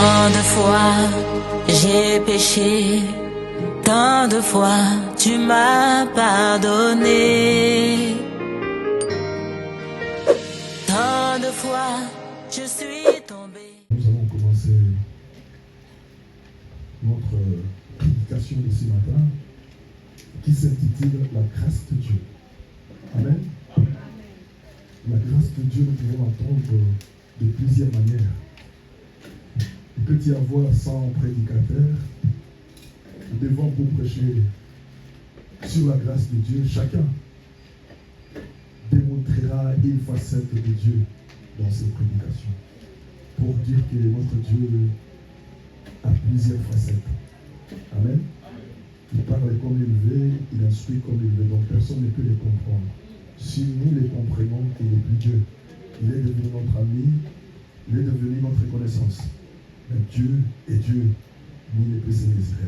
Tant de fois j'ai péché, tant de fois tu m'as pardonné. Tant de fois je suis tombé. Nous allons commencer notre prédication de ce matin qui s'intitule La grâce de Dieu. Amen. La grâce de Dieu, nous pouvons l'entendre de plusieurs manières. Il peut y avoir 100 prédicateurs devant pour prêcher sur la grâce de Dieu. Chacun démontrera une facette de Dieu dans ses prédications pour dire que notre Dieu a plusieurs facettes. Amen. Il parle comme il veut, il instruit comme il veut, donc personne ne peut les comprendre. Si nous les comprenons, il n'est plus Dieu. Il est devenu notre ami, il est devenu notre connaissance. Mais Dieu est Dieu, nous ne pouvons se désirer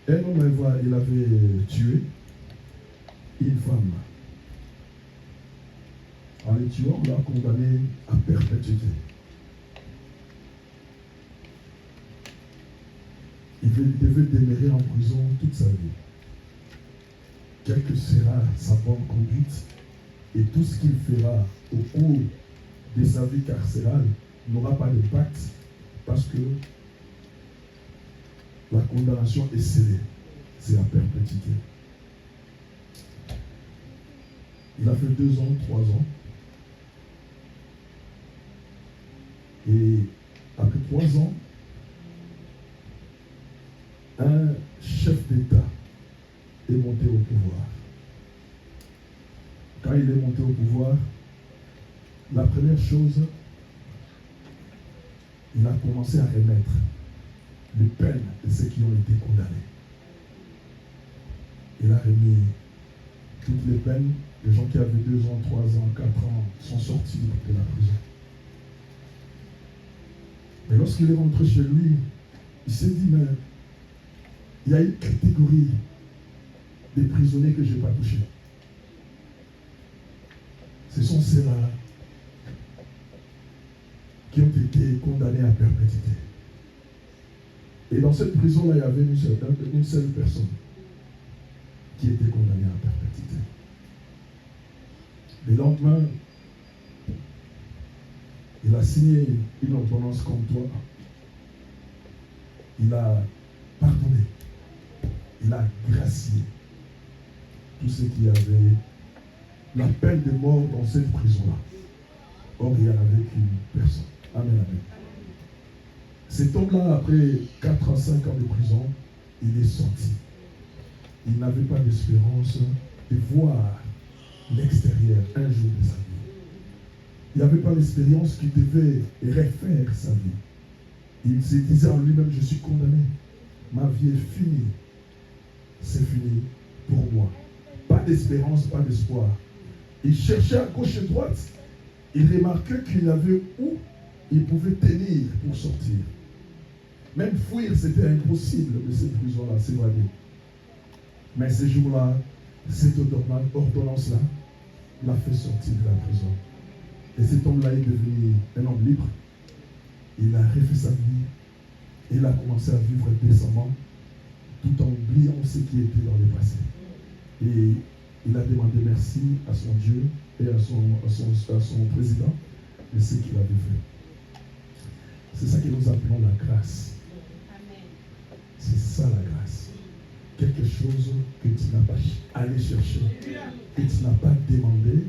à lui. Un homme, il avait tué une femme. En le tuant, on l'a condamné à perpétuité. Il devait demeurer en prison toute sa vie. Quelle que sera sa bonne conduite et tout ce qu'il fera au cours de sa vie carcérale n'aura pas d'impact parce que la condamnation est scellée. C'est la perpétuité. Il a fait 2 ans, 3 ans. Et après 3 ans, un chef d'État est monté au pouvoir. Quand il est monté au pouvoir, la première chose, il a commencé à remettre les peines de ceux qui ont été condamnés. Il a remis toutes les peines. Les gens qui avaient 2 ans, 3 ans, 4 ans sont sortis de la prison. Mais lorsqu'il est rentré chez lui, il s'est dit, mais il y a une catégorie de prisonniers que je n'ai pas touchés. Ce sont ceux-là qui ont été condamnés à perpétuité. Et dans cette prison-là, il y avait une seule personne qui était condamnée à perpétuité. Le lendemain, il a signé une ordonnance comme toi. Il a pardonné. Il a gracié tous ceux qui avaient la peine de mort dans cette prison-là. Or, il n'y en avait qu'une personne. Amen, amen. Cet homme-là, après 4 à 5 ans de prison, il est sorti. Il n'avait pas d'espérance de voir l'extérieur un jour de sa vie. Il n'avait pas l'expérience qu'il devait refaire sa vie. Il se disait en lui-même, je suis condamné. Ma vie est finie. C'est fini pour moi. Pas d'espérance, pas d'espoir. Il cherchait à gauche et à droite. Il remarquait qu'il y avait où il pouvait tenir pour sortir. Même fuir, c'était impossible de cette prison-là, s'évader. Mais ce jour-là, cette ordonnance-là l'a fait sortir de la prison. Et cet homme-là est devenu un homme libre. Il a refait sa vie. Il a commencé à vivre décemment, tout en oubliant ce qui était dans le passé. Et il a demandé merci à son Dieu et à son président de ce qu'il avait fait. C'est ça que nous appelons la grâce. Amen. C'est ça la grâce. Quelque chose que tu n'as pas allé chercher, que tu n'as pas demandé,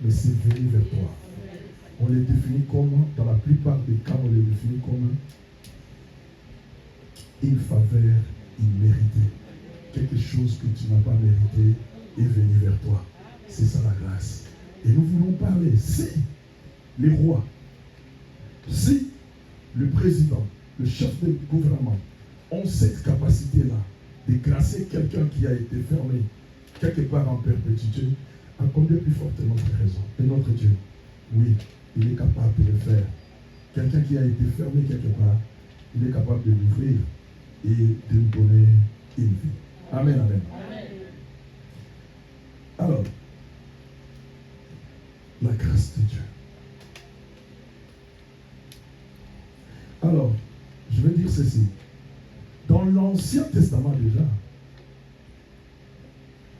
mais c'est venu vers toi. On les définit comme, dans la plupart des cas, on les définit comme une faveur imméritée. Quelque chose que tu n'as pas mérité est venu vers toi. C'est ça la grâce. Et nous voulons parler, si les rois, si le président, le chef de gouvernement ont cette capacité-là de gracier quelqu'un qui a été fermé quelque part en perpétuité, à combien plus forte est notre raison et notre Dieu? Oui, il est capable de le faire. Quelqu'un qui a été fermé quelque part, il est capable de l'ouvrir et de nous donner une vie. Amen, amen. Alors, la grâce de Dieu. Alors, je vais dire ceci. Dans l'Ancien Testament déjà,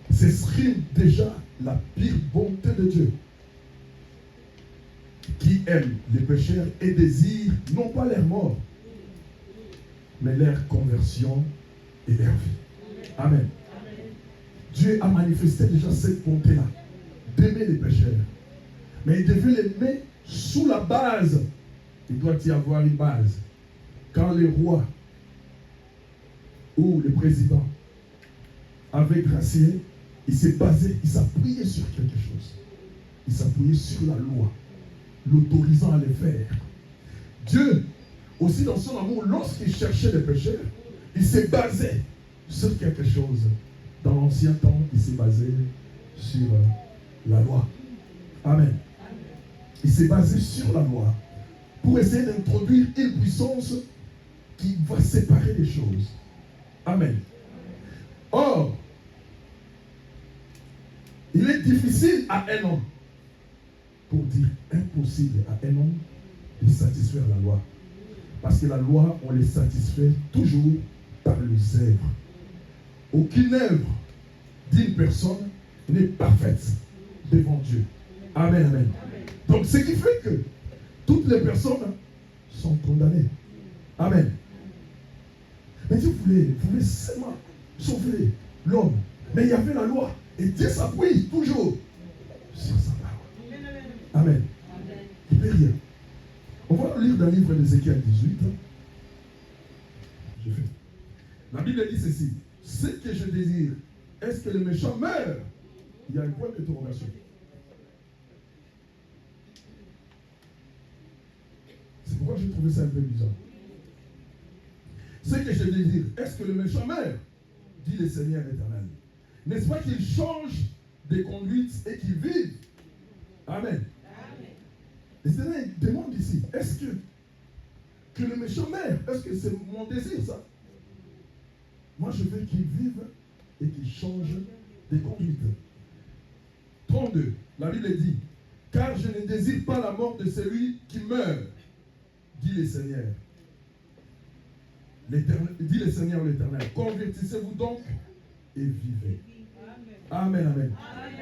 s'exprime déjà la pire bonté de Dieu, qui aime les pécheurs et désire non pas leur mort, mais leur conversion et leur vie. Amen. Dieu a manifesté déjà cette bonté-là, d'aimer les pécheurs. Mais il devait l'aimer sous la base. Il doit y avoir une base. Quand les rois ou les présidents avaient gracié, il s'est basé, il s'appuyait sur quelque chose. Il s'appuyait sur la loi, l'autorisant à le faire. Dieu, aussi dans son amour, lorsqu'il cherchait les pécheurs, il s'est basé sur quelque chose. Dans l'ancien temps, il s'est basé sur la loi. Amen. Il s'est basé sur la loi pour essayer d'introduire une puissance qui va séparer les choses. Amen. Or, il est difficile à un homme, pour dire impossible à un homme, de satisfaire la loi. Parce que la loi, on les satisfait toujours par les œuvres. Aucune œuvre d'une personne n'est parfaite devant Dieu. Amen, amen. Donc, ce qui fait que toutes les personnes sont condamnées. Amen. Mais Dieu voulait seulement sauver l'homme. Mais il y avait la loi. Et Dieu s'appuie toujours sur sa parole. Amen. Il ne peut rien. On va lire dans le livre d'Ézéchiel 18. Je fais. La Bible dit ceci. Ce que je désire, est-ce que le méchant meurt? Il y a un point d'interrogation. C'est pourquoi j'ai trouvé ça un peu bizarre. Ce que je désire, est-ce que le méchant meurt? Dit le Seigneur éternel. N'est-ce pas qu'il change de conduite et qu'il vive? Amen. Le Seigneur demande ici, est-ce que le méchant meurt? Est-ce que c'est mon désir ça? Moi je veux qu'il vive et qu'il change de conduite. 32, la Bible dit, car je ne désire pas la mort de celui qui meurt, dit le Seigneur. Dit le Seigneur l'Éternel, convertissez-vous donc et vivez. Amen, amen.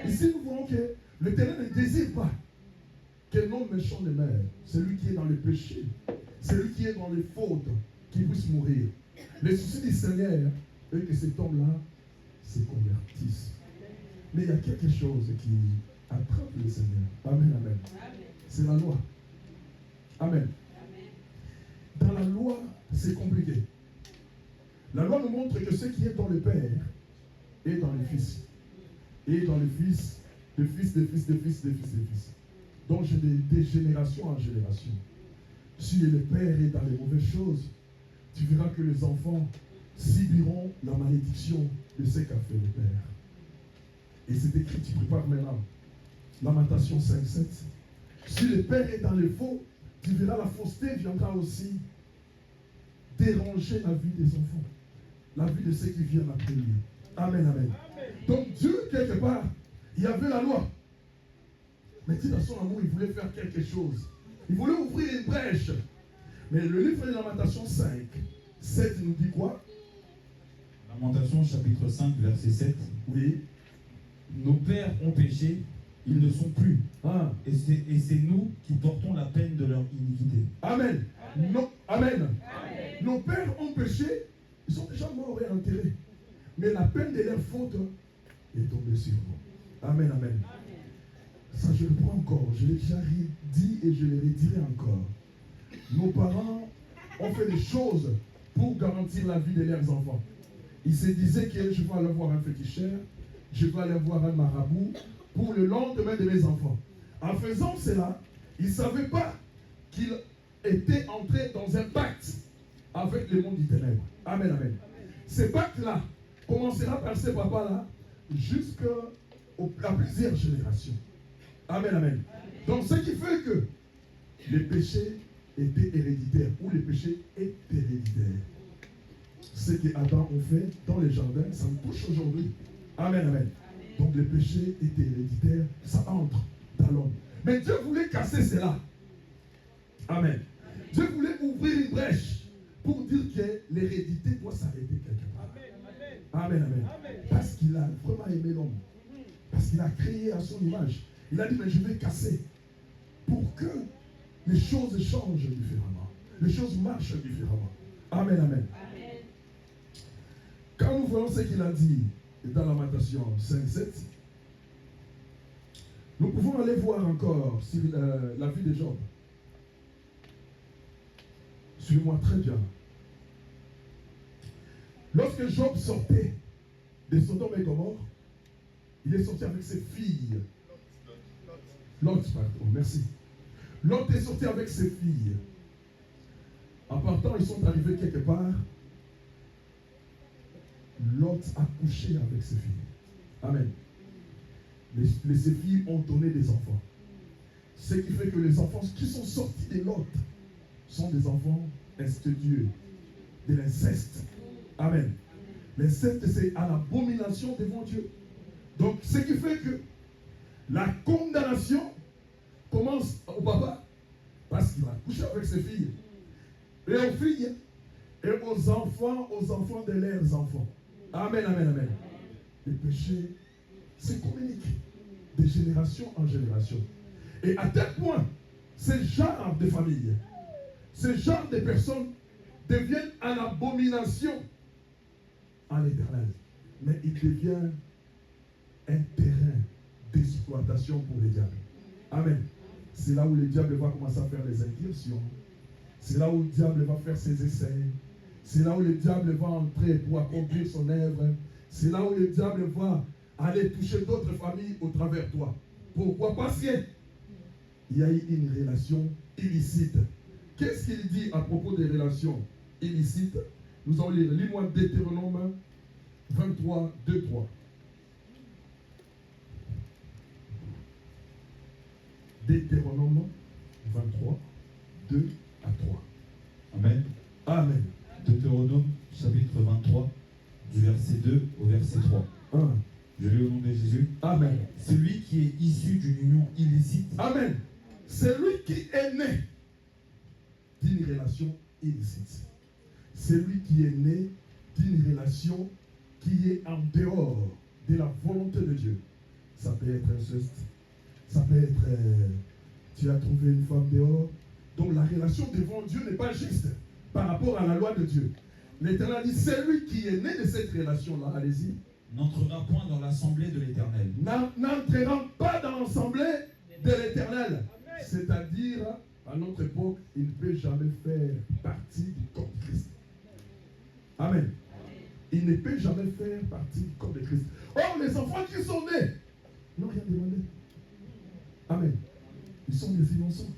Ici nous voyons que l'Éternel ne désire pas qu'un homme méchant ne meure. Celui qui est dans le péché, celui qui est dans les fautes, qui puisse mourir. Le souci du Seigneur est que cet homme-là se convertisse. Mais il y a quelque chose qui attrape le Seigneur. Amen, amen. C'est la loi. Amen. Dans la loi, c'est compliqué. La loi nous montre que ce qui est dans le Père est dans le Fils. Et dans le Fils, de Fils, de Fils, de Fils, de Fils, de Fils. Donc, j'ai de génération en génération. Si le Père est dans les mauvaises choses, tu verras que les enfants subiront la malédiction de ce qu'a fait le Père. Et c'est écrit, tu prépares maintenant. Lamentation 5:7. Si le Père est dans le faux, tu verras la fausseté viendra aussi déranger la vie des enfants. La vie de ceux qui viennent après lui. Amen, amen. Donc Dieu, quelque part, il y avait la loi. Mais Dieu, dans son amour, il voulait faire quelque chose. Il voulait ouvrir une brèche. Mais le livre de Lamentation 5:7 nous dit quoi? Lamentation chapitre 5, verset 7. Oui. Nos pères ont péché, ils ne sont plus. Ah. Et c'est nous qui portons la peine de leur iniquité. Amen. Amen. Amen. Nos pères ont péché, ils sont déjà morts et enterrés. Mais la peine de leur faute est tombée sur nous. Amen, amen. Ça, je le prends encore. Je l'ai déjà dit et je le redirai encore. Nos parents ont fait des choses pour garantir la vie de leurs enfants. Ils se disaient que je vais aller voir un féticheur, je vais aller voir un marabout pour le lendemain de mes enfants. En faisant cela, ils ne savaient pas qu'ils étaient entrés dans un pacte avec le monde du ténèbre. Amen, amen. Ce pacte-là commencera par ces papas-là jusqu'à plusieurs générations. Amen, amen. Donc, ce qui fait que les péchés étaient héréditaires, ou les péchés est héréditaire. Ce que Adam a fait dans les jardins, ça me touche aujourd'hui. Amen, amen. Donc, les péchés étaient héréditaires, ça entre dans l'homme. Mais Dieu voulait casser cela. Amen. Dieu voulait ouvrir une brèche pour dire que l'hérédité doit s'arrêter quelque part. Amen, amen. Parce qu'il a vraiment aimé l'homme. Parce qu'il a créé à son image. Il a dit, mais je vais casser pour que les choses changent différemment. Les choses marchent différemment. Amen, amen. Quand nous voyons ce qu'il a dit dans Lamentation 5-7, nous pouvons aller voir encore sur la vie de Job. Suivez-moi très bien. Lorsque Job sortait de Sodome et Gomorrhe, il est sorti avec ses filles. Lot, pardon, merci. Lot est sorti avec ses filles. En partant, ils sont arrivés quelque part. Lot a couché avec ses filles. Amen. Ses filles ont donné des enfants. Ce qui fait que les enfants qui sont sortis de Lot sont des enfants instudieux, de l'inceste. Amen. L'inceste, c'est à l'abomination devant Dieu. Donc, ce qui fait que la condamnation commence au papa parce qu'il a couché avec ses filles et aux filles et aux enfants de leurs enfants. Amen, amen, amen. Le péché se communique de génération en génération. Et à tel point, ce genre de famille, ce genre de personnes deviennent en abomination à l'Éternel. Mais il devient un terrain d'exploitation pour les diables. Amen. C'est là où le diable va commencer à faire les incursions. C'est là où le diable va faire ses essais. C'est là où le diable va entrer pour accomplir son œuvre. C'est là où le diable va aller toucher d'autres familles au travers de toi. Pourquoi? Parce qu'il y a eu une relation illicite. Qu'est-ce qu'il dit à propos des relations illicites? Nous allons lire. Lis-moi Deutéronome 23, 2, 3. Deutéronome 23, 2 à 3. Amen. Amen. Deutéronome chapitre 23, du verset 2 au verset 3. 1. Je lis au nom de Jésus. Amen. Celui qui est issu d'une union illicite. Amen. Celui qui est né d'une relation illicite. Celui qui est né d'une relation qui est en dehors de la volonté de Dieu. Ça peut être inceste. Ça peut être tu as trouvé une femme dehors. Donc la relation devant Dieu n'est pas juste par rapport à la loi de Dieu. L'Éternel dit, celui qui est né de cette relation-là, allez-y, n'entrera point dans l'assemblée de l'Éternel. N'entrera pas dans l'assemblée de l'Éternel. C'est-à-dire, à notre époque, il ne peut jamais faire partie du corps de Christ. Amen. Il ne peut jamais faire partie du corps de Christ. Or, les enfants qui sont nés n'ont rien demandé. Amen. Ils sont des innocents.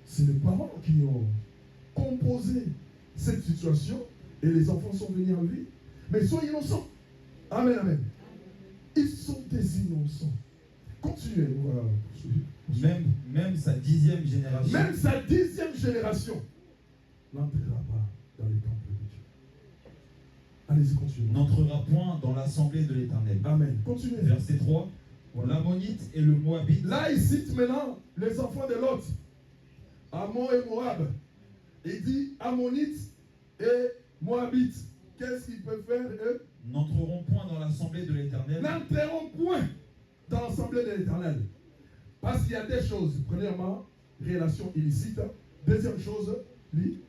C'est les parents qui ont composé cette situation et les enfants sont venus en vie. Mais ils sont innocents. Amen, amen. Ils sont des innocents. Continuez. Voilà. Même sa 10e génération. Même sa 10e génération n'entrera pas dans les temples de Dieu. Allez-y, continuez. N'entrera point dans l'assemblée de l'Éternel. Amen. Continuez. Verset 3. Voilà. L'Ammonite et le Moabite. Là, il cite maintenant les enfants de Lot. Ammon et Moab. Il dit Ammonites et Moabites. Qu'est-ce qu'ils peuvent faire, eux? N'entreront point dans l'assemblée de l'Éternel. N'entreront point dans l'assemblée de l'Éternel. Parce qu'il y a des choses. Premièrement, relation illicite. Deuxième chose, lui.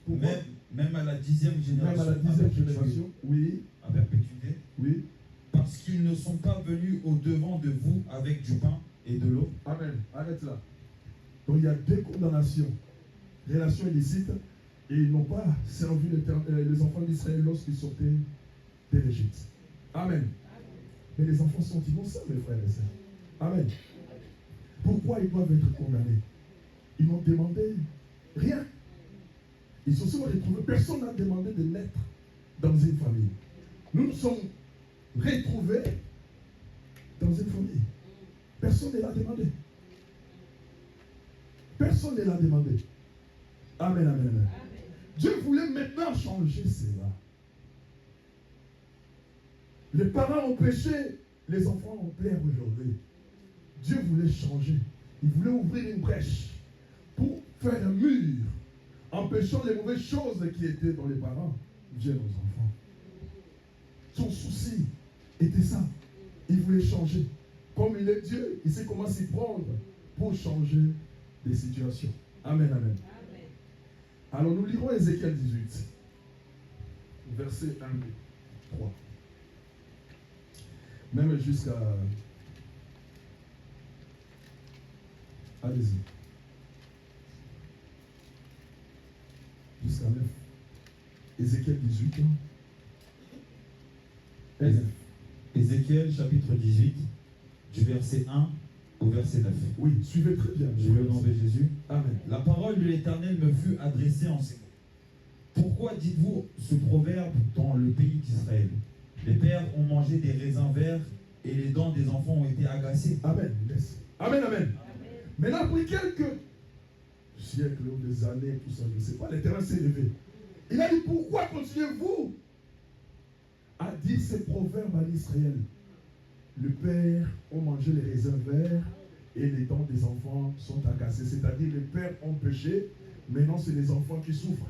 Même à la 10e génération. Même à la 10e génération. Oui. À perpétuité. Oui. Parce qu'ils ne sont pas venus au-devant de vous avec du pain et de l'eau. Amen. Arrête là. Donc il y a deux condamnations. Relation illicite. Et ils n'ont pas servi les enfants d'Israël lorsqu'ils sortaient de l'Égypte. Amen. Mais les enfants sont innocents, mes frères et sœurs. Amen. Pourquoi ils doivent être condamnés? Ils n'ont demandé rien. Ils se sont retrouvés. Personne n'a demandé de naître dans une famille. Nous nous sommes retrouvés dans une famille. Personne ne l'a demandé. Personne ne l'a demandé. Amen, amen, amen. Dieu voulait maintenant changer cela. Les parents ont péché, les enfants ont pleuré aujourd'hui. Dieu voulait changer. Il voulait ouvrir une brèche pour faire un mur empêchant les mauvaises choses qui étaient dans les parents, viennent aux enfants. Son souci était ça. Il voulait changer. Comme il est Dieu, il sait comment s'y prendre pour changer des situations. Amen, amen. Alors nous lirons Ézéchiel 18, versets 1, 3. Même jusqu'à... Allez-y. Jusqu'à 9. Ézéchiel 18. Ézéchiel chapitre 18, du verset 1 au verset 9. Oui, suivez très bien. Je veux au nom de Jésus. Amen. La parole de l'Éternel me fut adressée en ces mots. Pourquoi dites-vous ce proverbe dans le pays d'Israël? Les pères ont mangé des raisins verts et les dents des enfants ont été agacées. Amen. Amen, amen. Maintenant, après quelques siècles ou des années, tout ça, je ne sais pas, l'Éternel s'est levé. Il a dit, pourquoi continuez-vous à dire ces proverbes à Israël? Le père ont mangé les raisins verts et les dents des enfants sont agacées. C'est-à-dire, les pères ont péché, maintenant c'est les enfants qui souffrent.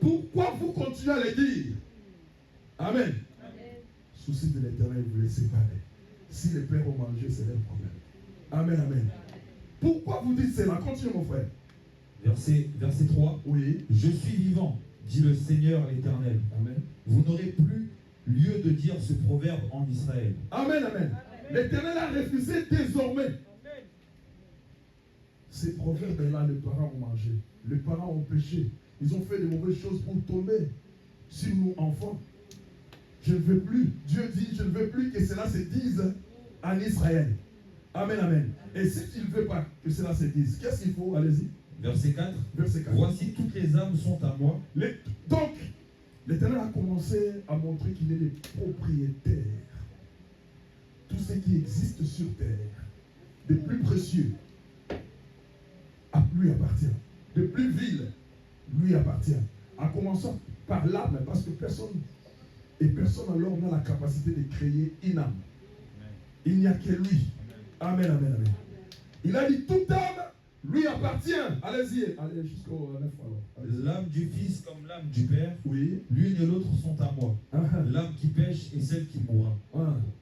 Pourquoi vous continuez à les dire? Amen. Souci de l'Éternel, vous les séparez. Si les pères ont mangé, c'est leur problème. Amen, amen. Pourquoi vous dites cela? Continue, mon frère. Verset 3. Oui. Je suis vivant, dit le Seigneur l'Éternel. Amen. Vous n'aurez plus lieu de dire ce proverbe en Israël. Amen, amen. L'Éternel a refusé désormais. Ces proverbes-là, les parents ont mangé. Les parents ont péché. Ils ont fait de mauvaises choses pour tomber sur nous, enfants. Je ne veux plus. Dieu dit, je ne veux plus que cela se dise en Israël. Amen, amen. Et si tu ne veux pas que cela se dise, qu'est-ce qu'il faut? Allez-y. Verset 4. Verset 4. Voici, toutes les âmes sont à moi. Donc, l'Éternel a commencé à montrer qu'il est le propriétaire. Tout ce qui existe sur terre, de plus précieux, lui appartient. De plus vil, lui appartient. En commençant par l'âme, parce que personne alors n'a la capacité de créer une âme. Il n'y a que lui. Amen, amen, amen. Il a dit, toute âme lui appartient. Allez-y, allez jusqu'au 9 alors. L'âme du Fils comme l'âme du Père, oui. L'une et l'autre sont à moi. L'âme qui pêche est celle qui mourra.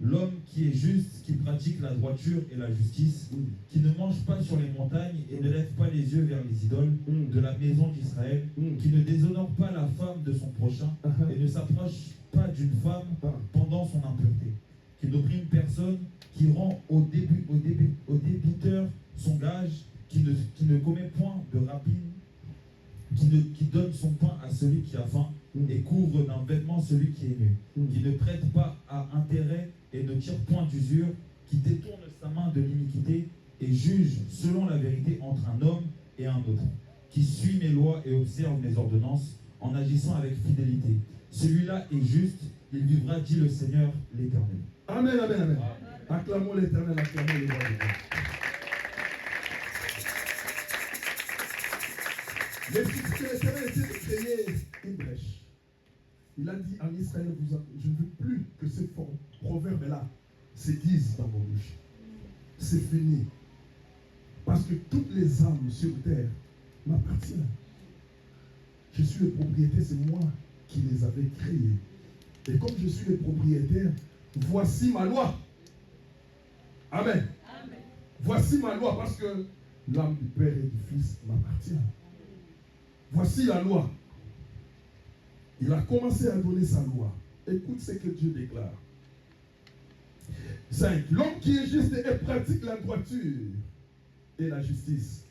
L'homme qui est juste, qui pratique la droiture et la justice, qui ne mange pas sur les montagnes et ne lève pas les yeux vers les idoles de la maison d'Israël, qui ne déshonore pas la femme de son prochain et ne s'approche pas d'une femme pendant son impureté, qui n'opprime personne, qui rend au débiteur son gage, qui ne commet point de rapine, qui donne son pain à celui qui a faim et couvre d'un vêtement celui qui est nu, qui ne prête pas à intérêt et ne tire point d'usure, qui détourne sa main de l'iniquité et juge selon la vérité entre un homme et un autre, qui suit mes lois et observe mes ordonnances en agissant avec fidélité. Celui-là est juste, il vivra, dit le Seigneur l'Éternel. Amen, amen, amen. Acclamons l'Éternel, acclamons les rois de Dieu. L'Éternel essaie de créer une brèche. Il a dit en Israël, je ne veux plus que ces proverbes-là se disent dans vos bouches. C'est fini. Parce que toutes les âmes sur terre m'appartiennent. Je suis le propriétaire, c'est moi qui les avais créés. Et comme je suis le propriétaire, voici ma loi. Amen. Amen. Voici ma loi, parce que l'âme du Père et du Fils m'appartient. Voici la loi. Il a commencé à donner sa loi. Écoute ce que Dieu déclare. 5. L'homme qui est juste et pratique la droiture et la justice,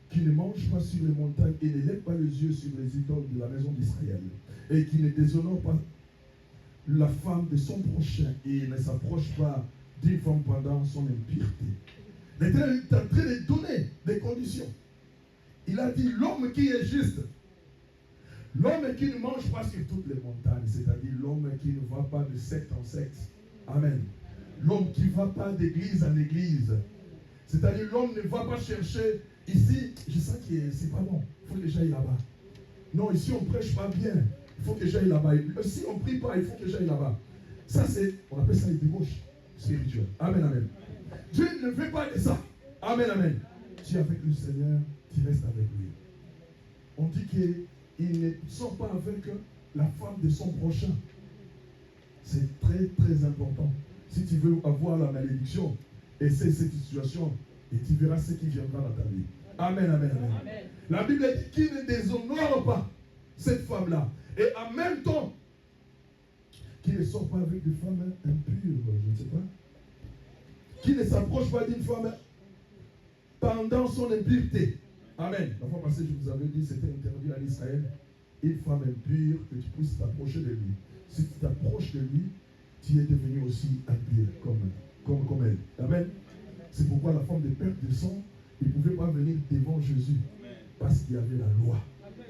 qui ne mange pas sur les montagnes et ne lève pas les yeux sur les idoles de la maison d'Israël, et qui ne déshonore pas la femme de son prochain et ne s'approche pas d'une femme pendant son impureté. L'Éternel est en train de donner des conditions. Il a dit l'homme qui est juste, l'homme qui ne mange pas sur toutes les montagnes, c'est-à-dire l'homme qui ne va pas de secte en secte. Amen. L'homme qui ne va pas d'église en église. C'est-à-dire l'homme ne va pas chercher ici, je sens que c'est pas bon, il faut que j'aille là-bas. Non, ici on ne prêche pas bien, il faut que j'aille là-bas. Si on ne prie pas, il faut que j'aille là-bas. Ça c'est, on appelle ça les débauches spirituelles. Amen, amen. Dieu ne veut pas de ça. Amen, amen. Tu es avec le Seigneur, tu restes avec lui. On dit qu'il ne sort pas avec la femme de son prochain. C'est très très important. Si tu veux avoir la malédiction, essaie cette situation et tu verras ce qui viendra dans ta vie. Amen, amen, amen. Amen. La Bible dit qu'il ne déshonore pas cette femme-là. Et en même temps, qu'il ne sort pas avec des femmes impures, je ne sais pas. Qu'il ne s'approche pas d'une femme pendant son impureté. Amen. La fois passée, je vous avais dit, c'était interdit en Israël. Une femme impure, que tu puisses t'approcher de lui. Si tu t'approches de lui, tu es devenu aussi impur comme elle. Amen. C'est pourquoi la femme de perte de sang, il ne pouvait pas venir devant Jésus. Parce qu'il y avait la loi.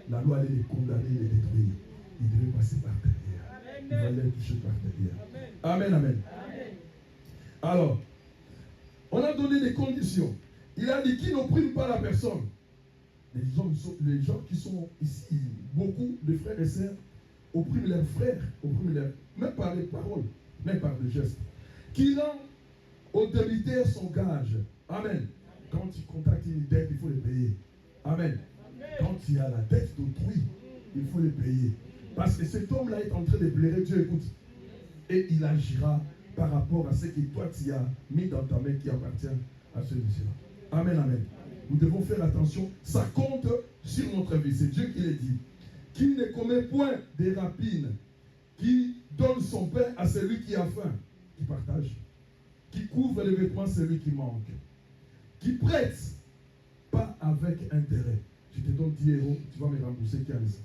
La loi allait les condamner, les détruire. Il devait passer par derrière. Il fallait toucher par derrière. Amen, amen. Alors, on a donné des conditions. Il a dit qu'il n'opprime pas la personne. Les gens qui sont ici, beaucoup de frères et sœurs, oppriment leurs frères, même par les paroles, même par les gestes. Qui rend au débiteur son gage. Amen. Quand tu contactes une dette, il faut les payer. Amen. Quand il y a la dette d'autrui, il faut les payer. Parce que cet homme-là est en train de blairer Dieu, écoute. Et il agira par rapport à ce que toi tu as mis dans ta main qui appartient à celui-là. Amen, amen. Nous devons faire attention. Ça compte sur notre vie. C'est Dieu qui l'a dit. Qui ne commet point des rapines, qui donne son pain à celui qui a faim, qui partage, qui couvre les vêtements à celui qui manque, qui prête pas avec intérêt. Je te donne 10 euros, tu vas me rembourser 15.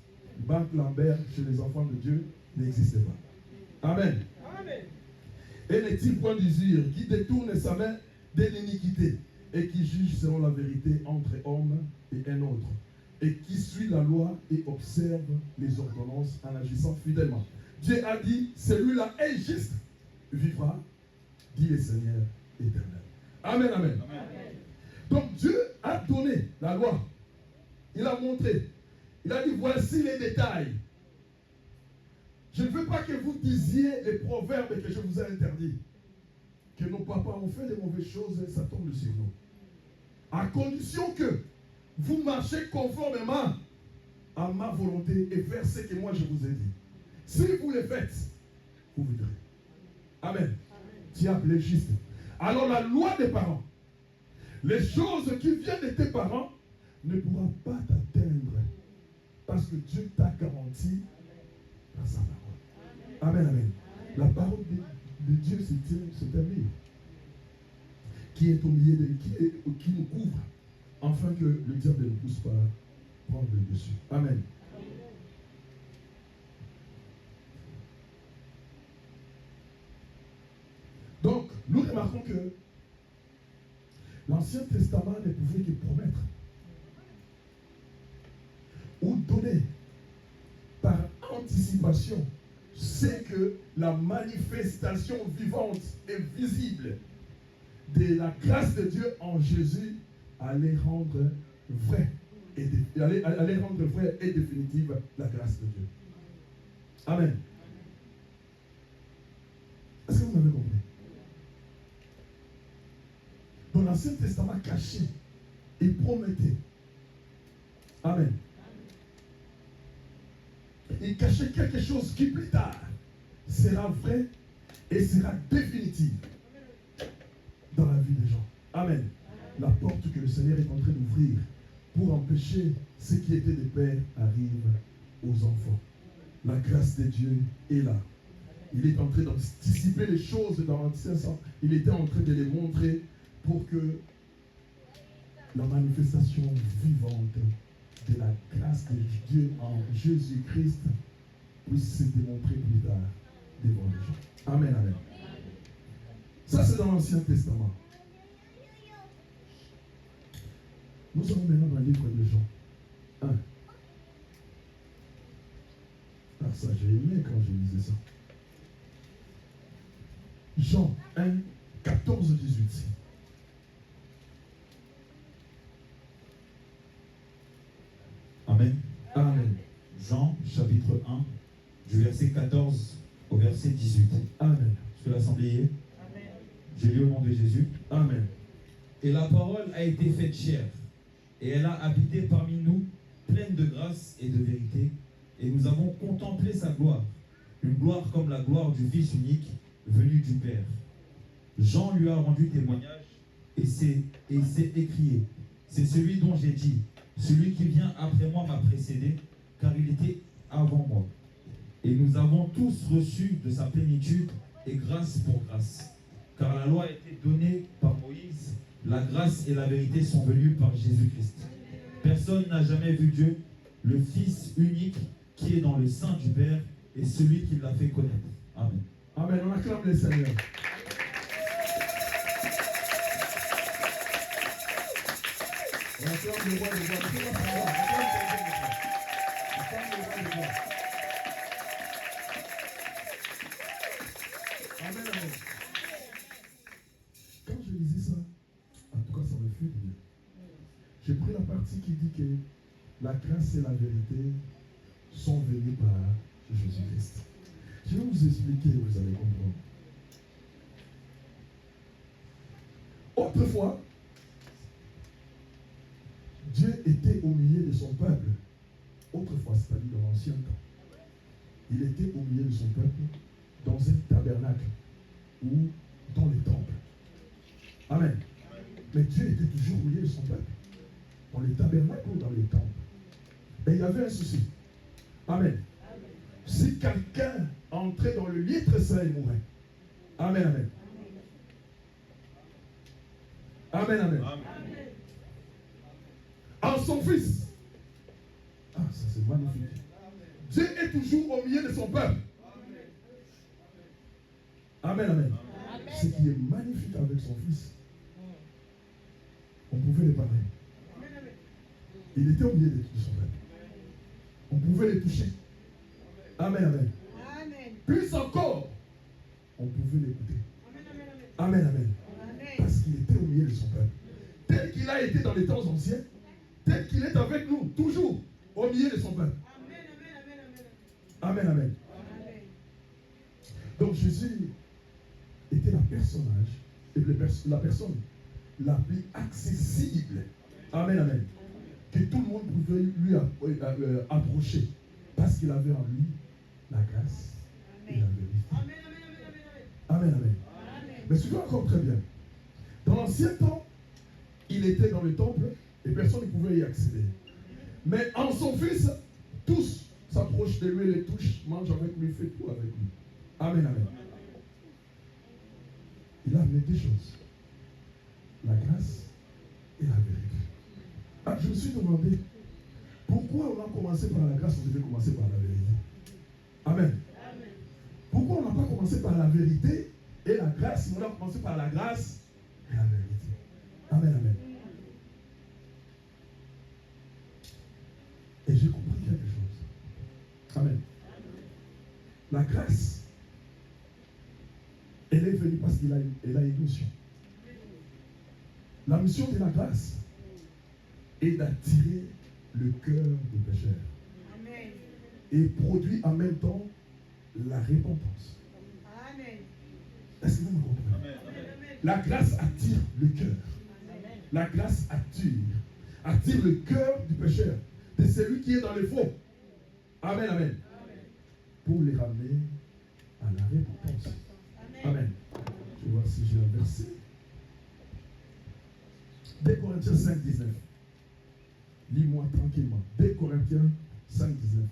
Banque Lambert chez les enfants de Dieu n'existe pas. Amen. Amen. Et n'est-il point d'usure, qui détourne sa main de l'iniquité et qui juge selon la vérité entre homme et un autre, et qui suit la loi et observe les ordonnances en agissant fidèlement. Dieu a dit, celui-là est juste, vivra, dit le Seigneur éternel. Amen, amen. Amen. Donc Dieu a donné la loi. Il a montré. Il a dit, voici les détails. Je ne veux pas que vous disiez les proverbes que je vous ai interdits. Que nos papas ont fait des mauvaises choses, ça tombe sur nous. À condition que vous marchez conformément à ma volonté et faire ce que moi je vous ai dit. Si vous le faites, vous vivrez. Amen. Tu es appelé juste. Alors la loi des parents, les choses qui viennent de tes parents, ne pourra pas t'atteindre. Parce que Dieu t'a garanti par sa parole. Amen, amen. La parole de Dieu, c'est un livre qui est au milieu de qui nous couvre, afin que le diable ne pousse pas prendre le dessus. Amen. Donc, nous remarquons que l'Ancien Testament ne pouvait que promettre ou donner par anticipation c'est que la manifestation vivante et visible de la grâce de Dieu en Jésus allait rendre vrai allait rendre vraie et définitive la grâce de Dieu. Amen. Est-ce que vous m'avez compris? Dans l'Ancien Testament caché, il promettait. Amen. Il cachait quelque chose qui plus tard sera vrai et sera définitive dans la vie des gens. Amen. La porte que le Seigneur est en train d'ouvrir pour empêcher ce qui était des pères arrive aux enfants. La grâce de Dieu est là. Il est en train d'anticiper les choses dans l'Ancien Testament. Il était en train de les montrer pour que la manifestation vivante de la grâce de Dieu en Jésus-Christ puisse se démontrer plus tard devant les gens. Amen, amen. Ça, c'est dans l'Ancien Testament. Nous sommes maintenant dans le livre de Jean 1. Ah, ça, j'ai aimé quand je lisais ça. Jean 1, 14, 18. Amen. Amen. Jean, chapitre 1, du verset 14 au verset 18. Amen. Est-ce que l'assemblée y est? Amen. J'ai lu au nom de Jésus. Amen. Et la parole a été faite chair, et elle a habité parmi nous, pleine de grâce et de vérité, et nous avons contemplé sa gloire, une gloire comme la gloire du Fils unique, venu du Père. Jean lui a rendu témoignage et s'est écrié, c'est celui dont j'ai dit, celui qui vient après moi m'a précédé, car il était avant moi. Et nous avons tous reçu de sa plénitude et grâce pour grâce. Car la loi a été donnée par Moïse, la grâce et la vérité sont venues par Jésus-Christ. Personne n'a jamais vu Dieu, le Fils unique qui est dans le sein du Père et celui qui l'a fait connaître. Amen. Amen. On acclame le Seigneur. On acclame le roi des rois. Amen, amen. Quand je lisais ça, en tout cas ça me fait bien. J'ai pris la partie qui dit que la grâce et la vérité sont venues par Jésus-Christ. Je vais vous expliquer, vous allez comprendre. Autrefois, Dieu était au milieu de son peuple. Autrefois, c'est-à-dire dans l'ancien temps. Il était au milieu de son peuple dans un tabernacle ou dans les temples. Amen. Mais Dieu était toujours au milieu de son peuple. Dans les tabernacles ou dans les temples. Et il y avait un souci. Amen. Si quelqu'un entrait dans le lieu très saint, il mourrait. Amen, amen. Amen, amen. En son Fils. Ah, ça c'est magnifique. Dieu est toujours au milieu de son peuple. Amen, amen. Ce qui est magnifique avec son Fils, on pouvait les parler. Il était au milieu de son peuple. On pouvait les toucher. Amen, amen. Plus encore, on pouvait l'écouter. Amen, amen. Parce qu'il était au milieu de son peuple. Tel qu'il a été dans les temps anciens, tel qu'il est avec nous, toujours au milieu de son peuple. Amen, amen. Donc Jésus était la personne la plus accessible. Amen, amen. Que tout le monde pouvait lui approcher. Parce qu'il avait en lui la grâce et la vérité. Amen, amen. Mais suivez encore très bien. Dans l'ancien temps, il était dans le temple et personne ne pouvait y accéder. Mais en son Fils, tous s'approchent de lui, les touchent, mangent avec lui, fait tout avec lui. Amen, amen. Il a amené deux choses. La grâce et la vérité. Ah, je me suis demandé, pourquoi on a commencé par la grâce, on devait commencer par la vérité. Amen. Amen. Pourquoi on n'a pas commencé par la vérité et la grâce, on a commencé par la grâce et la vérité. Amen, amen. Et j'ai compris quelque chose. Amen. La grâce, elle est venue parce qu'elle a une mission. La mission de la grâce est d'attirer le cœur des pécheurs. Amen. Et produit en même temps la repentance. Amen. Est-ce que vous me comprenez? Amen. La grâce attire le cœur. Amen. La grâce attire le cœur du pécheur, de celui qui est dans les faux. Amen, amen. Amen. Pour les ramener à la repentance. Amen. Amen. Je vais voir si j'ai un verset. 2 Corinthiens 5, 19. Lis-moi tranquillement. 2 Corinthiens 5, 19.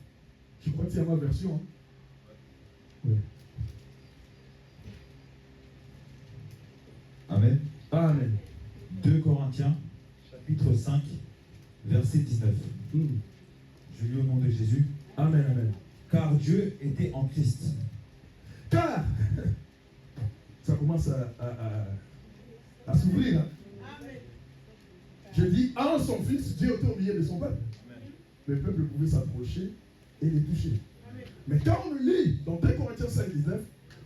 Je crois que c'est ma version. Hein? Oui. Amen. Amen. 2 Corinthiens, chapitre 5, verset 19. Je lis au nom de Jésus. Amen, amen. Car Dieu était en Christ. Car ça commence à s'ouvrir. Hein? Je dis, en son Fils, Dieu était au milieu de son peuple. Amen. Le peuple pouvait s'approcher et les toucher. Amen. Mais quand on lit dans 2 Corinthiens 5, 19,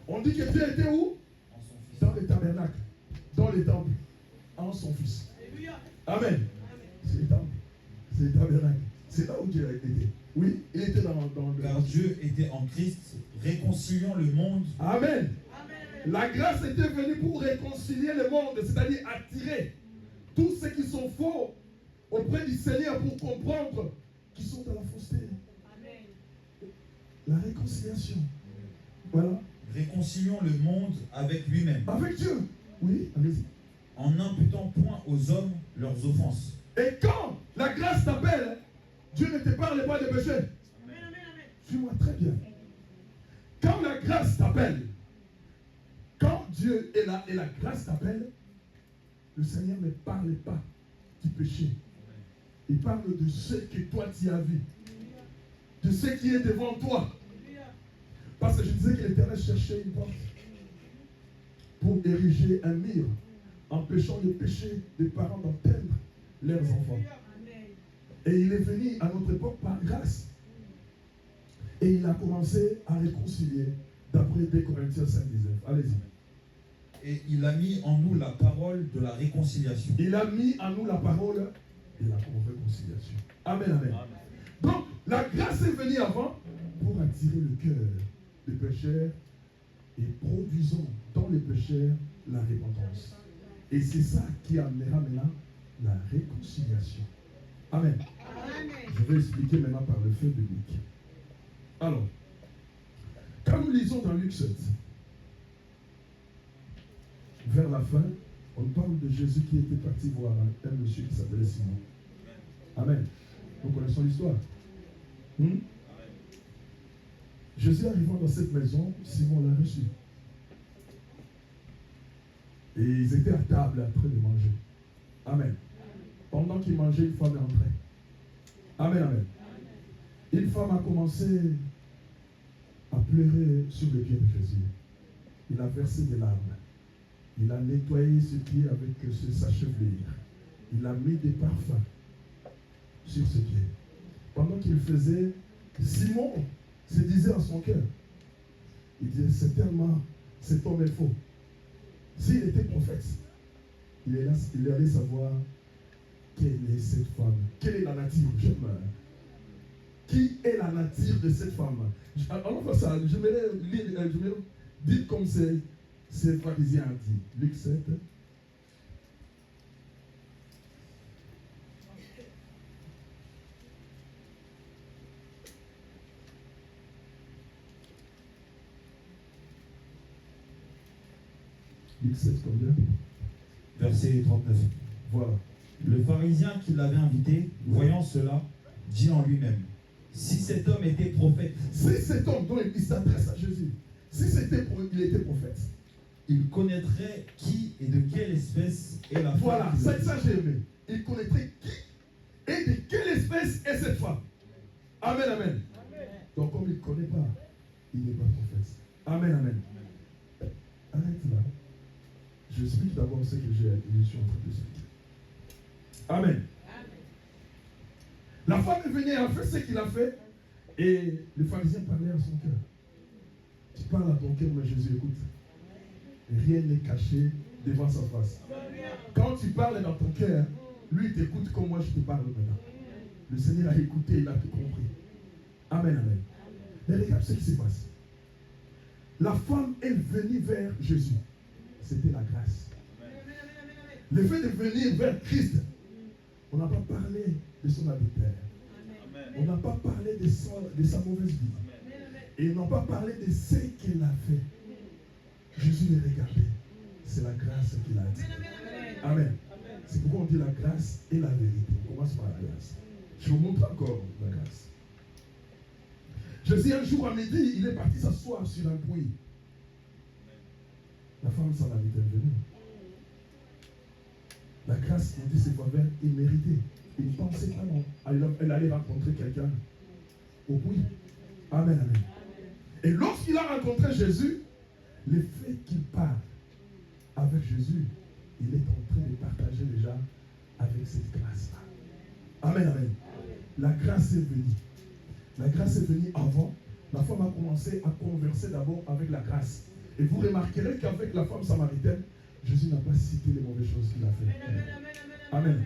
on dit que Dieu était où? Dans les tabernacles, dans les temples, en son Fils. Amen. Amen. C'est les temples, c'est les tabernacles. C'est là où Dieu a été. Oui, il était dans le... Car Dieu était en Christ, réconciliant le monde. Amen. Amen. La grâce était venue pour réconcilier le monde, c'est-à-dire attirer tous ceux qui sont faux auprès du Seigneur pour comprendre qui sont dans la fausseté. La réconciliation. Voilà. Réconcilions le monde avec lui-même. Avec Dieu. Oui, allez-y. En n'imputant point aux hommes leurs offenses. Et quand la grâce t'appelle, Dieu ne te parle pas de péché. Suis-moi très bien. Quand la grâce t'appelle, quand Dieu est là et la grâce t'appelle, le Seigneur ne parle pas du péché. Il parle de ce que toi tu as vu, de ce qui est devant toi. Parce que je disais que l'Éternel cherchait une porte pour ériger un mur, empêchant le péché des parents d'atteindre leurs enfants. Et il est venu à notre époque par grâce. Et il a commencé à réconcilier, d'après 2 Corinthiens 5, 19. Allez-y. Et il a mis en nous la parole de la réconciliation. Il a mis en nous la parole de la réconciliation. Amen, amen. Amen. Donc, la grâce est venue avant pour attirer le cœur des pécheurs et produisant dans les pécheurs la repentance. Et c'est ça qui amènera maintenant la réconciliation. Amen. Amen. Je vais expliquer maintenant par le fait biblique. Alors, quand nous lisons dans Luc 7, vers la fin, on parle de Jésus qui était parti voir un monsieur qui s'appelait Simon. Amen. Nous connaissons l'histoire. Jésus arrivant dans cette maison, Simon l'a reçu. Et ils étaient à table en train de manger. Amen. Pendant qu'ils mangeaient, une femme est entrée. Amen, amen. Une femme a commencé à pleurer sur les pieds de Jésus. Il a versé des larmes. Il a nettoyé ses pieds avec sa chevelure. Il a mis des parfums sur ses pieds. Pendant qu'il faisait, Simon se disait en son cœur, il disait, c'est tellement, cet homme est faux. S'il était prophète, il allait savoir quelle est cette femme, quelle est la nature. Qui est la nature de cette femme? Alors ça, je vais dire comme ces pharisiens ont dit. Luc 7. Luc 7, combien? Verset 39. Voilà. Le pharisien qui l'avait invité, voyant cela, dit en lui-même, si cet homme était prophète. Si cet homme dont il s'adresse à Jésus, si il était prophète, il connaîtrait qui et de quelle espèce est la femme. Voilà, ça j'ai aimé. Il connaîtrait qui et de quelle espèce est cette femme. Amen, amen. Amen. Donc comme il ne connaît pas, il n'est pas prophète. Amen, amen. Arrête là. Je explique d'abord ce que je suis en train de expliquer. Amen. La femme est venue, elle a fait ce qu'il a fait, et le pharisien parlait à son cœur. Tu parles à ton cœur, mais Jésus écoute. Rien n'est caché devant sa face. Quand tu parles dans ton cœur, lui t'écoute comme moi je te parle maintenant. Le Seigneur a écouté, il a tout compris. Amen, amen. Mais regarde ce qui se passe. La femme est venue vers Jésus. C'était la grâce. Le fait de venir vers Christ, on n'a pas parlé de son adultère. On n'a pas parlé de sa mauvaise vie. Et on n'a pas parlé de ce qu'elle a fait. Jésus les regardait. C'est la grâce qu'il a dit. Amen. C'est pourquoi on dit la grâce et la vérité. On commence par la grâce. Je vous montre encore la grâce. Jésus, un jour à midi, il est parti s'asseoir sur un puits. La femme s'en avait venue. La grâce, on dit, c'est faveur imméritée. Il ne pensait pas, non. Elle allait rencontrer quelqu'un au puits. Amen, amen. Et lorsqu'il a rencontré Jésus, le fait qu'il parle avec Jésus, il est en train de partager déjà avec cette grâce-là. Amen, amen. La grâce est venue. La grâce est venue avant. La femme a commencé à converser d'abord avec la grâce. Et vous remarquerez qu'avec la femme samaritaine, Jésus n'a pas cité les mauvaises choses qu'il a fait. Amen.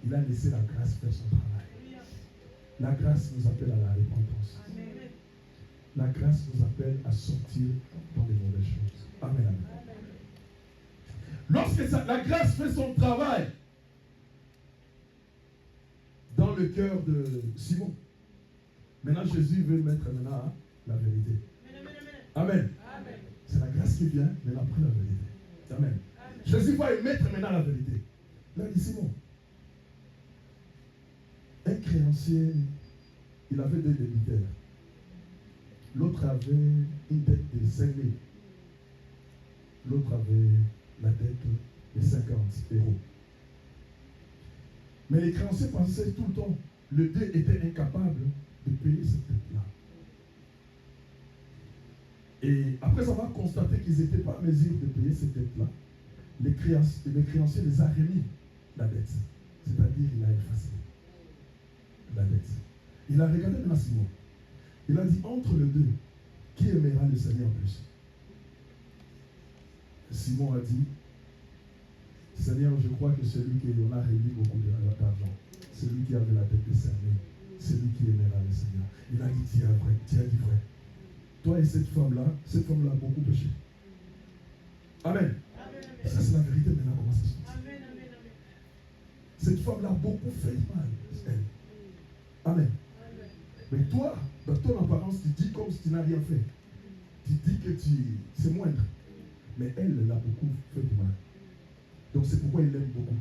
Il a laissé la grâce faire son travail. La grâce nous appelle à la repentance. La grâce nous appelle à sortir dans les mauvaises choses. Amen, amen. Lorsque la grâce fait son travail, dans dans le cœur de Simon. Maintenant, Jésus veut mettre maintenant la vérité. Amen. Amen. C'est la grâce qui vient, mais après la vérité. Amen. Amen. Jésus va y mettre maintenant la vérité. Là, il dit Simon, un créancier, il avait 2 débiteurs. L'autre avait une dette de 5 000. L'autre avait la dette de 50 €. Mais les créanciers pensaient tout le temps, le 2 était incapable de payer cette dette-là. Et après avoir constaté qu'ils n'étaient pas en mesure de payer cette dette-là, les créanciers les a remis la dette. C'est-à-dire il a effacé la dette. Il a regardé maintenant Simon. Il a dit, entre les deux, qui aimera le Seigneur plus? Simon a dit, Seigneur, je crois que celui qui en a remis beaucoup d'argent, celui qui avait la dette de 5 000, celui qui aimera le Seigneur. Il a dit, tu as dit vrai. Toi et cette femme-là a beaucoup péché. Amen. Amen. Ça, c'est la vérité maintenant, comment ça se passe. Amen. Cette femme-là a beaucoup fait mal. Elle. Amen. Amen. Mais toi, dans ton apparence, tu dis comme si tu n'as rien fait. Tu dis que c'est moindre. Mais elle a beaucoup fait du mal. Donc c'est pourquoi il l'aime beaucoup.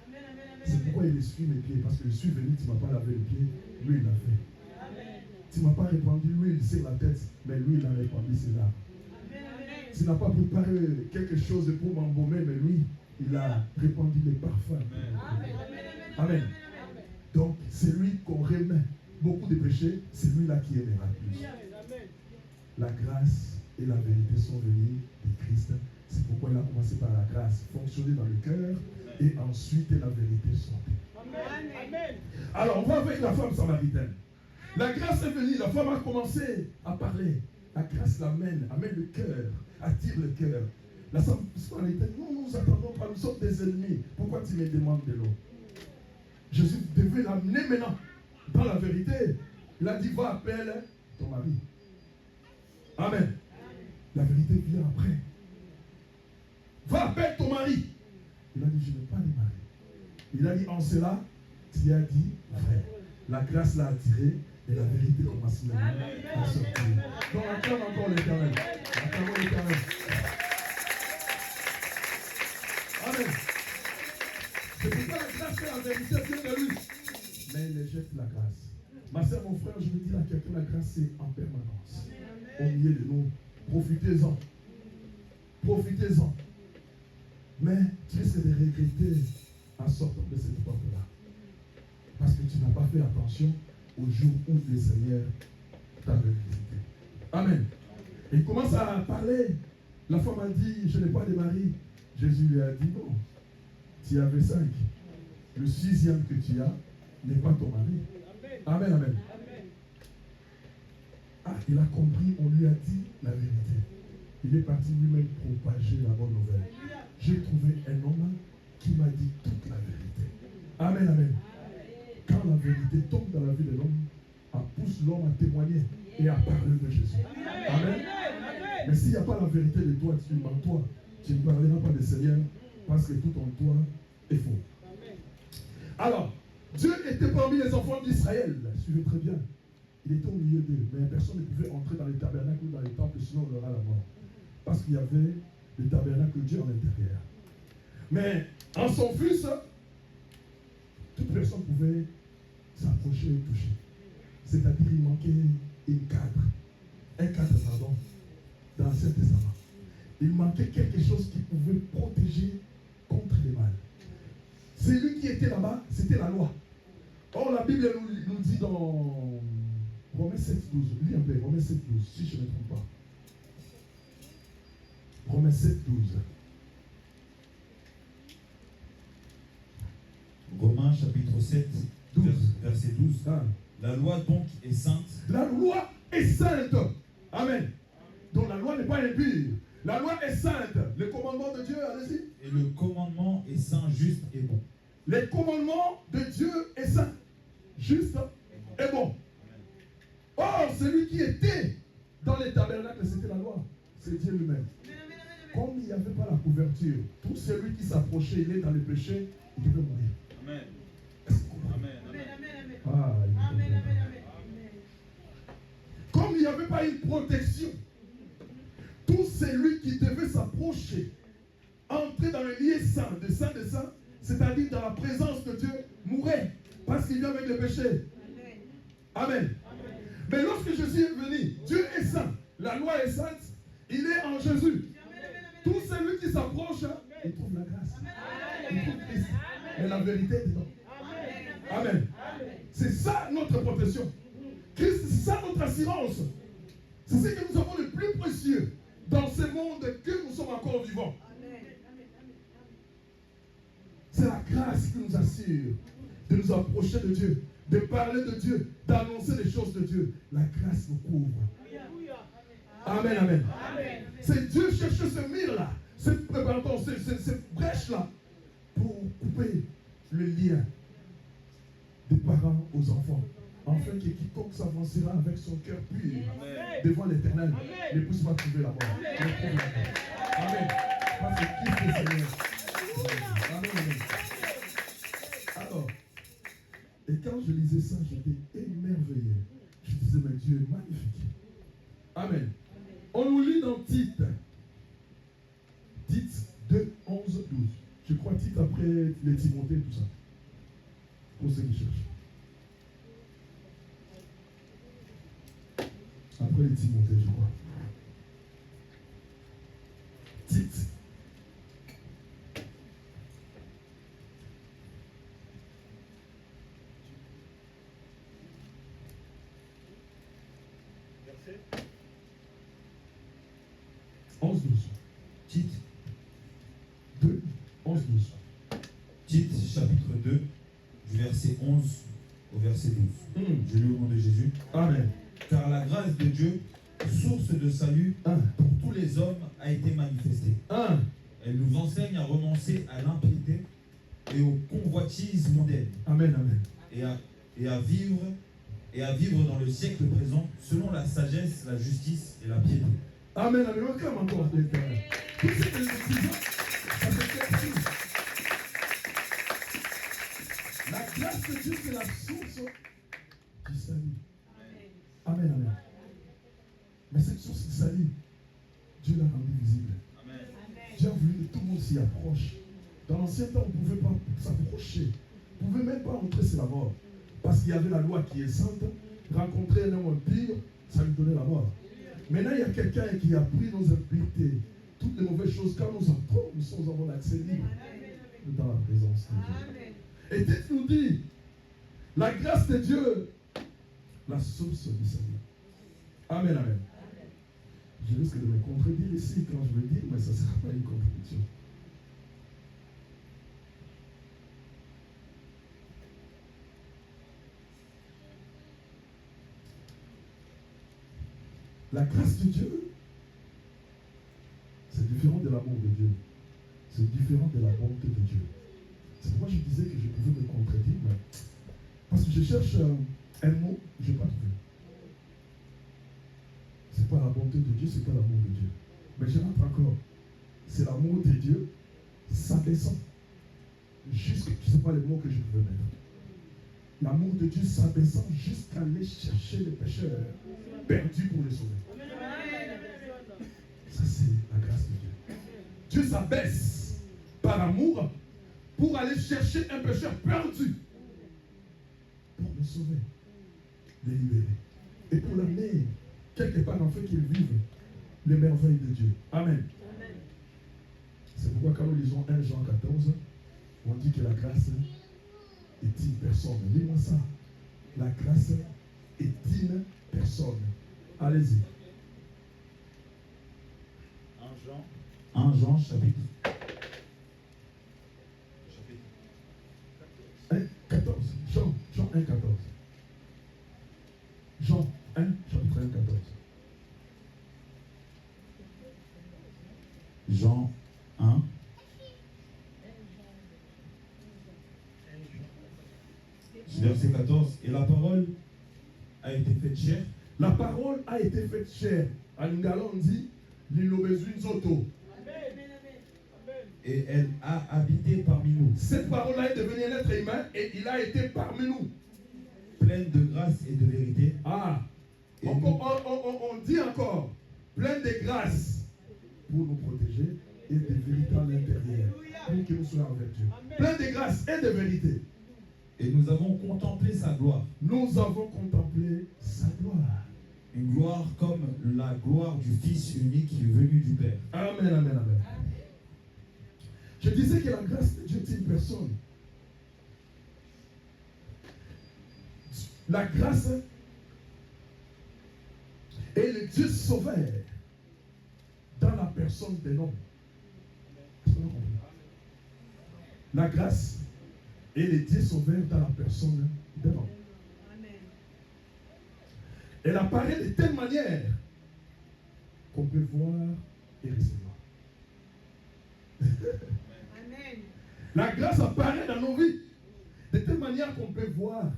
Amen. C'est pourquoi il essuie mes pieds. Parce que je suis venu, tu ne m'as pas lavé les pieds. Lui, il l'a fait. Amen. Tu ne m'as pas répandu l'huile sur la tête, mais lui, il a répandu ses larmes. Tu n'as pas préparé quelque chose pour m'embaumer, mais lui, il a répandu les parfums. Amen. Amen. Donc, c'est lui qu'on remet beaucoup de péchés, c'est lui-là qui aimera plus. La grâce et la vérité sont venues de Christ. C'est pourquoi il a commencé par la grâce, fonctionner dans le cœur, et ensuite la vérité sortait. Amen. Alors, on va avec la femme samaritaine. La grâce est venue, la femme a commencé à parler. La grâce l'amène, amène le cœur, attire le cœur. La femme samaritaine, nous nous attendons pas, nous sommes des ennemis. Pourquoi tu me demandes de l'eau? Jésus devait l'amener maintenant dans la vérité. Il a dit, va appeler ton mari. Amen. La vérité vient après. Va appeler ton mari. Il a dit, je n'ai pas de mari. Il a dit, en cela, tu as dit vrai. La grâce l'a attiré. Et la vérité commence maintenant à sortir. Donc acclame encore l'Éternel. Acclamons l'Éternel. Amen. C'est pourquoi la grâce et la vérité viennent de lui. Mais il jette la grâce. Ma soeur, mon frère, je veux dire à quelqu'un, la grâce c'est en permanence. Au milieu de nous. Profitez-en. Profitez-en. Mais tu risques de regretter en sortant de cette porte-là. Parce que tu n'as pas fait attention au jour où le Seigneur t'avait visité. Amen. Il commence à parler. La femme a dit, je n'ai pas de mari. Jésus lui a dit, non. Tu avais 5. Le 6e que tu as n'est pas ton mari. Amen, amen. Ah, il a compris, on lui a dit la vérité. Il est parti lui-même propager la bonne nouvelle. J'ai trouvé un homme qui m'a dit toute la vérité. Amen, amen. Quand la vérité tombe dans la vie de l'homme, elle pousse l'homme à témoigner et à parler de Jésus. Amen. Mais s'il n'y a pas la vérité de toi, tu ne parleras pas du Seigneur parce que tout en toi est faux. Alors, Dieu était parmi les enfants d'Israël. Suivez très bien. Il était au milieu d'eux, mais personne ne pouvait entrer dans les tabernacles ou dans les temples, sinon on aura la mort. Parce qu'il y avait le tabernacle de Dieu à l'intérieur. Mais en son fils, toute personne pouvait s'approcher et toucher. C'est-à-dire qu'il manquait un cadre, dans l'Ancien Testament. Il manquait quelque chose qui pouvait protéger contre les mal. Celui qui était là-bas, c'était la loi. Or, la Bible nous dit dans Romains 7, 12, lis un peu, Romains 7, 12, si je ne me trompe pas. Romains 7, 12. Romains chapitre 7, 12. Verset 12. Ah. La loi donc est sainte. La loi est sainte. Amen. Donc la loi n'est pas impure. La loi est sainte. Le commandement de Dieu, allez-y. Et le commandement est saint, juste et bon. Le commandement de Dieu est saint, juste et bon. Or, celui qui était dans les tabernacles, c'était la loi. C'est Dieu lui-même. Comme il n'y avait pas la couverture, tout celui qui s'approchait, il est dans le péché, il devait mourir. Amen. Est-ce que vous comprenez? Comme il n'y avait pas une protection, tout celui qui devait s'approcher, entrer dans le lieu saint, des saints, c'est-à-dire dans la présence de Dieu, mourait parce qu'il vient avec le péché. Amen. Mais lorsque Jésus est venu, Dieu est saint, la loi est sainte, il est en Jésus. Tout celui qui s'approche, il trouve la grâce. Il trouve Christ. Mais la vérité est dedans. Amen. C'est ça notre protection. Christ, c'est ça notre assurance. C'est ce que nous avons le plus précieux dans ce monde que nous sommes encore vivants. C'est la grâce qui nous assure de nous approcher de Dieu, de parler de Dieu, d'annoncer les choses de Dieu. La grâce nous couvre. Amen, amen. C'est Dieu chercher ce mur-là, cette brèche-là, pour couper le lien des parents aux enfants, afin que quiconque s'avancera avec son cœur pur devant l'Éternel ne puisse pas trouver la mort. Amen. Parce que Christ est Seigneur. Amen, amen. Alors, et quand je lisais ça, j'étais émerveillé. Je disais, mais Dieu est magnifique. Amen. On nous lit dans Tite. Tite 2, 11, 12. Je crois Tite après les Timothées, tout ça. Pour ceux qui cherchent. Après les Timothées, je crois. Tite. Verset 11, 12. Tite 2, 11, 12. Tite chapitre 2, du verset 11 au verset 12. Je lis au nom de Jésus. Amen. Car la grâce de Dieu, source de salut pour tous les hommes, a été manifestée. Elle nous enseigne à renoncer à l'impiété et aux convoitises mondaines. Amen, amen. Et à vivre dans le siècle présent selon la sagesse, la justice et la piété. Amen, amen. On clame encore à l'Éternel. Tout ce que nous disons, ça se fait ici. La grâce de Dieu, c'est la source du salut. Amen, amen. Mais cette source du salut, Dieu l'a rendue visible. Amen. Dieu a voulu que tout le monde s'y approche. Dans l'ancien temps, on ne pouvait pas s'approcher. On ne pouvait même pas entrer sur la mort. Parce qu'il y avait la loi qui est sainte. Rencontrer un homme impur, ça lui donnait la mort. Maintenant, il y a quelqu'un qui a pris nos impuretés, toutes les mauvaises choses. Quand nous entrons, nous avons l'accès libre dans la présence de Dieu. Et Tite nous dit, la grâce de Dieu, la source du salut. Amen, amen. Je risque de me contredire ici quand je vais dire, mais ça ne sera pas une contradiction. La grâce de Dieu, c'est différent de l'amour de Dieu. C'est différent de la bonté de Dieu. C'est pourquoi je disais que je pouvais me contredire, mais parce que je cherche un mot, je n'ai pas trouvé. C'est pas la bonté de Dieu, c'est pas l'amour de Dieu. Mais je rentre encore. C'est l'amour de Dieu, ça descend. Jusque, je ne sais pas les mots que je pouvais mettre. L'amour de Dieu, ça descend jusqu'à aller chercher les pécheurs perdus pour les sauver. Ça, c'est la grâce de Dieu. Dieu s'abaisse par amour pour aller chercher un pécheur perdu pour le sauver, le libérer et pour l'amener quelque part en fait qu'il vive les merveilles de Dieu. Amen. C'est pourquoi quand nous lisons 1 Jean 14, on dit que la grâce est une personne. Lis-moi ça. La grâce est une personne. Allez-y. 1 Jean chapitre 1, 14. Jean 1, 14. Jean 1, chapitre 1, 14. Jean 1. Verset 14. Et la parole a été faite chair. La parole a été faite chair. En lingala, on dit l'ilobezunzoto. Et elle a habité parmi nous. Cette parole-là est devenue un être humain et il a été parmi nous. Pleine de grâce et de vérité. Ah, On dit encore, plein de grâce pour nous protéger et de vérité à l'intérieur, pour que nous soyons en vertu. Plein de grâce et de vérité. Et nous avons contemplé sa gloire. Nous avons contemplé sa gloire. Une gloire comme la gloire du Fils unique venu du Père. Amen, amen, amen. Je disais que la grâce de Dieu est une personne. La grâce est le Dieu sauveur dans la personne de l'homme. La grâce est le Dieu sauveur dans la personne de l'homme. Elle apparaît de telle manière qu'on peut voir et recevoir. Amen. La grâce apparaît dans nos vies de telle manière qu'on peut voir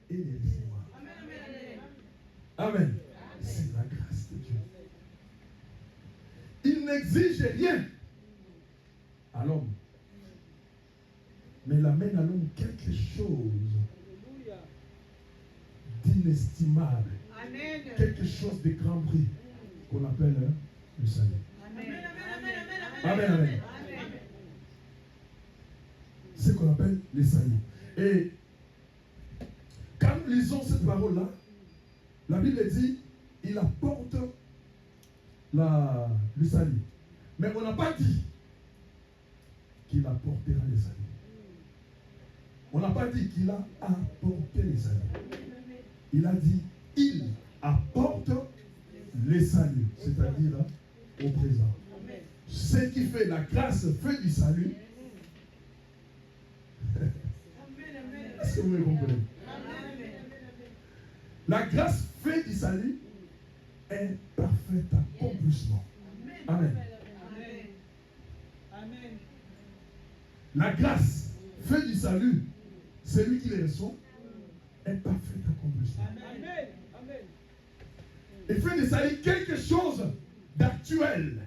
et les recevoir. Amen. Amen. C'est la grâce de Dieu. Il n'exige rien à l'homme, mais il amène à l'homme quelque chose d'inestimable. Amen. Quelque chose de grand prix qu'on appelle le salut. Amen. Amen. Amen. C'est ce qu'on appelle le salut. Et quand nous lisons cette parole-là, la Bible dit il apporte le salut. Mais on n'a pas dit qu'il apportera le salut. On n'a pas dit qu'il a apporté le salut. Il a dit il apporte le salut, c'est-à-dire au présent. Ce qui fait la grâce fait du salut. Est-ce que vous me comprenez? La grâce fait du salut est parfait accomplissement. Amen. La grâce fait du salut, celui qui les reçoit, est parfait accomplissement. Il fait du salut quelque chose d'actuel.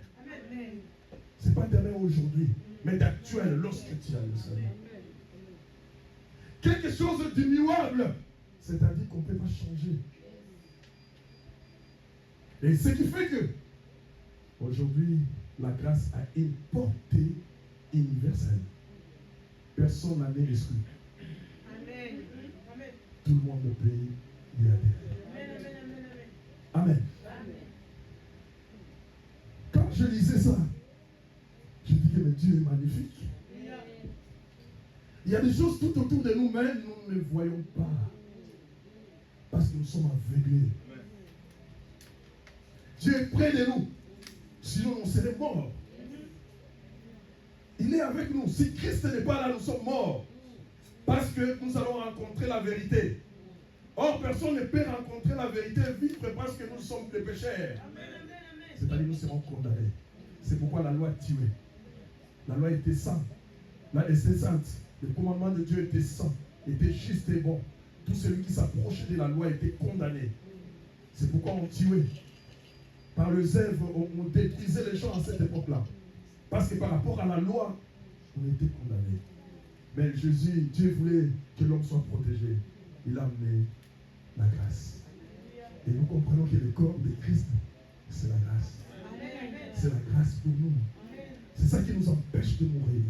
Ce n'est pas demain aujourd'hui, mais d'actuel lorsque tu as le salut. Quelque chose d'immuable, c'est-à-dire qu'on ne peut pas changer. Et ce qui fait que aujourd'hui, la grâce a une portée universelle. Personne n'en est exclu. Amen. Tout le monde peut y adhérer. Amen. Quand je lisais ça, je dis que Dieu est magnifique. Il y a des choses tout autour de nous-mêmes, nous ne voyons pas. Parce que nous sommes aveuglés. Dieu est près de nous. Sinon, on serait morts. Il est avec nous. Si Christ n'est pas là, nous sommes morts. Parce que nous allons rencontrer la vérité. Or, personne ne peut rencontrer la vérité vivre parce que nous sommes des pécheurs. C'est-à-dire nous serons condamnés. C'est pourquoi la loi tuait. La loi était sainte. La était sainte. Le commandement de Dieu était saint, était juste et bon. Tout celui qui s'approchait de la loi était condamné. C'est pourquoi on tuait. Par le zèle, on détruisait les gens à cette époque-là. Parce que par rapport à la loi, on était condamné. Mais Jésus, Dieu voulait que l'homme soit protégé. Il a amené la grâce. Et nous comprenons que le corps de Christ, c'est la grâce. C'est la grâce pour nous. C'est ça qui nous empêche de mourir.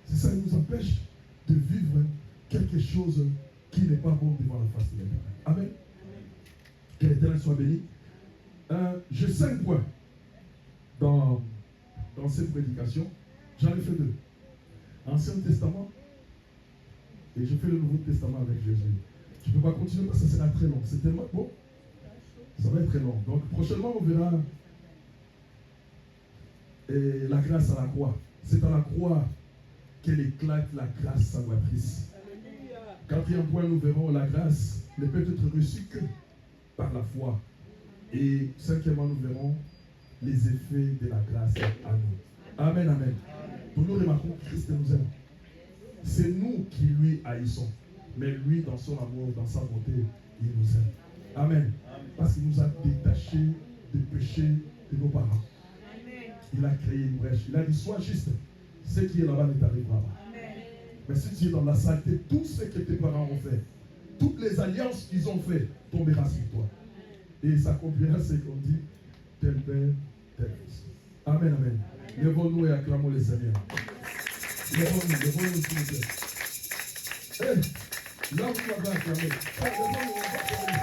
C'est ça qui nous empêche de vivre quelque chose qui n'est pas bon devant la face de l'Éternel. Amen. Que l'Éternel soit béni. J'ai 5 points dans cette prédication. J'en ai fait 2. Ancien Testament et je fais le Nouveau Testament avec Jésus. Je ne peux pas continuer parce que ça sera très long. C'est tellement bon. Ça va être très long. Donc prochainement on verra la grâce à la croix. C'est à la croix qu'elle éclate la grâce salvatrice. 4e point, nous verrons la grâce ne peut être reçue que par la foi. Et 5e, nous verrons les effets de la grâce à nous. Amen, amen. Pour nous remarquons que Christ nous aime. C'est nous qui lui haïssons. Mais lui, dans son amour, dans sa bonté, il nous aime. Amen. Parce qu'il nous a détachés des péchés de nos parents. Il a créé une brèche. Il a dit, sois juste. Ce qui est là-bas ne t'arrivera pas. Mais si tu es dans la saleté, tout ce que tes parents ont fait, toutes les alliances qu'ils ont fait, tombera sur toi. Et ça comprend ce qu'on dit, tel Père, tel Fils. Amen, amen. Lèvons-nous et acclamons le Seigneur. Lèvons-nous, s'il vous plaît. Là, vous m'avez acclamé. Lèvons-nous,